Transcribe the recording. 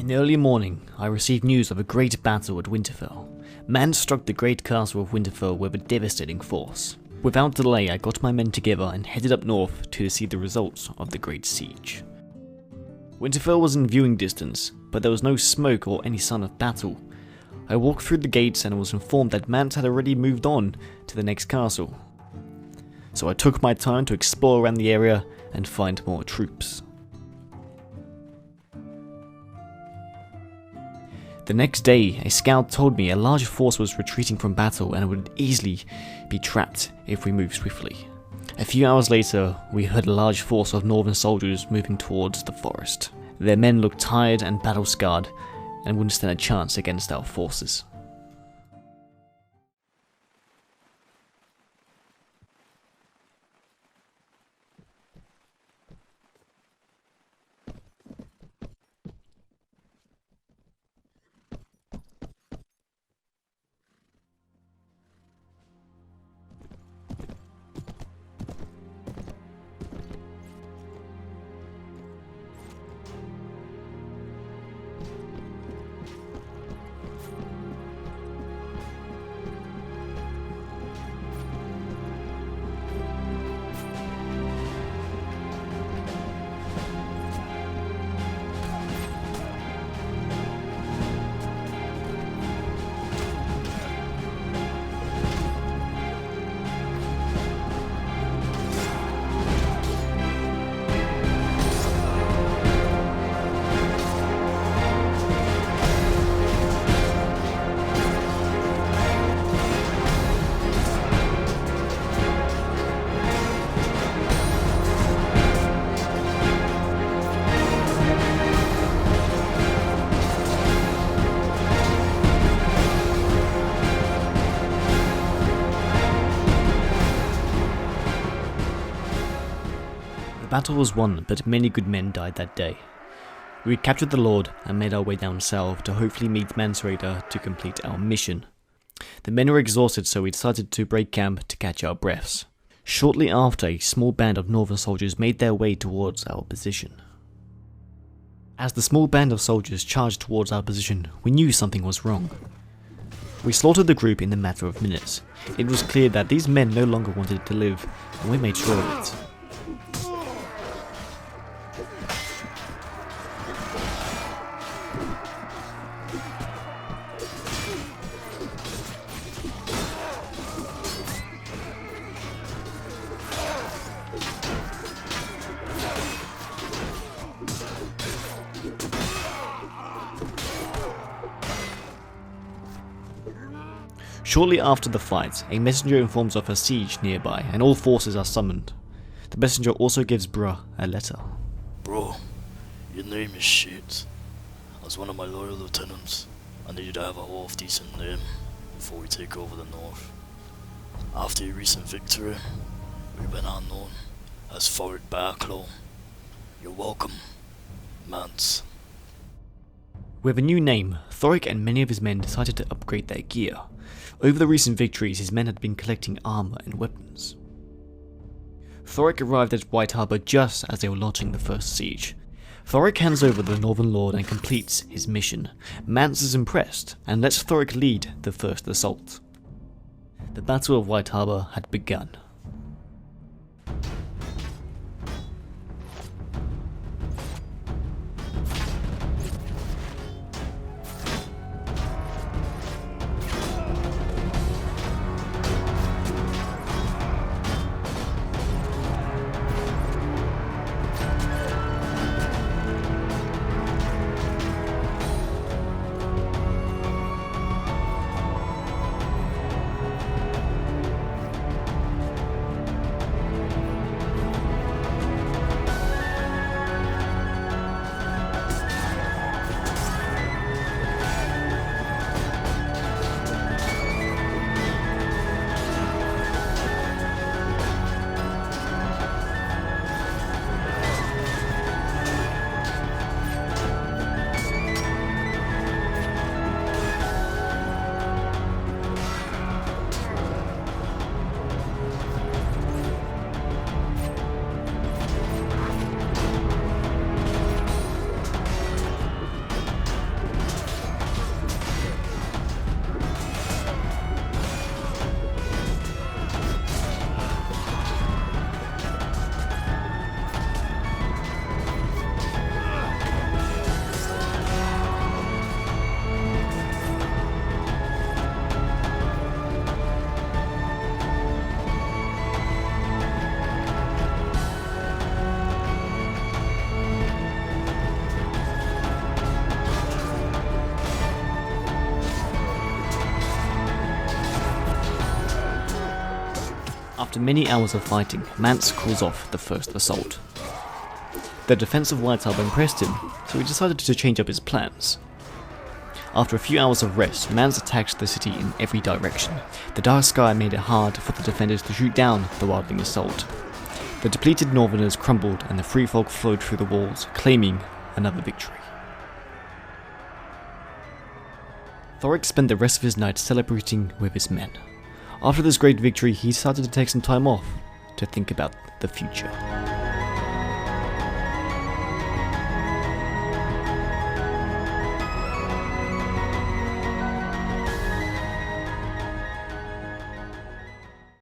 In the early morning, I received news of a great battle at Winterfell. Mance struck the great castle of Winterfell with a devastating force. Without delay, I got my men together and headed up north to see the results of the great siege. Winterfell was in viewing distance, but there was no smoke or any sign of battle. I walked through the gates and was informed that Mance had already moved on to the next castle. So I took my time to explore around the area and find more troops. The next day, a scout told me a large force was retreating from battle and would easily be trapped if we moved swiftly. A few hours later, we heard a large force of northern soldiers moving towards the forest. Their men looked tired and battle-scarred and wouldn't stand a chance against our forces. The battle was won, but many good men died that day. We captured the Lord and made our way down south to hopefully meet Mance to complete our mission. The men were exhausted, so we decided to break camp to catch our breaths. Shortly after, a small band of northern soldiers made their way towards our position. As the small band of soldiers charged towards our position, we knew something was wrong. We slaughtered the group in a matter of minutes. It was clear that these men no longer wanted to live, and we made sure of it. Shortly after the fight, a messenger informs of a siege nearby and all forces are summoned. The messenger also gives Bruh a letter. Bro, your name is shit. As one of my loyal lieutenants, I need you to have a half-decent name before we take over the north. After your recent victory, we've been known as Forward Barclaw. You're welcome, Mance. With a new name, Thoric and many of his men decided to upgrade their gear. Over the recent victories, his men had been collecting armor and weapons. Thoric arrived at White Harbor just as they were launching the first siege. Thoric hands over the Northern Lord and completes his mission. Mance is impressed and lets Thoric lead the first assault. The Battle of White Harbor had begun. After many hours of fighting, Mance calls off the first assault. The defensive White Harbor impressed him, so he decided to change up his plans. After a few hours of rest, Mance attacked the city in every direction. The dark sky made it hard for the defenders to shoot down the wildling assault. The depleted Northerners crumbled and the free folk flowed through the walls, claiming another victory. Thoric spent the rest of his night celebrating with his men. After this great victory, he decided to take some time off to think about the future.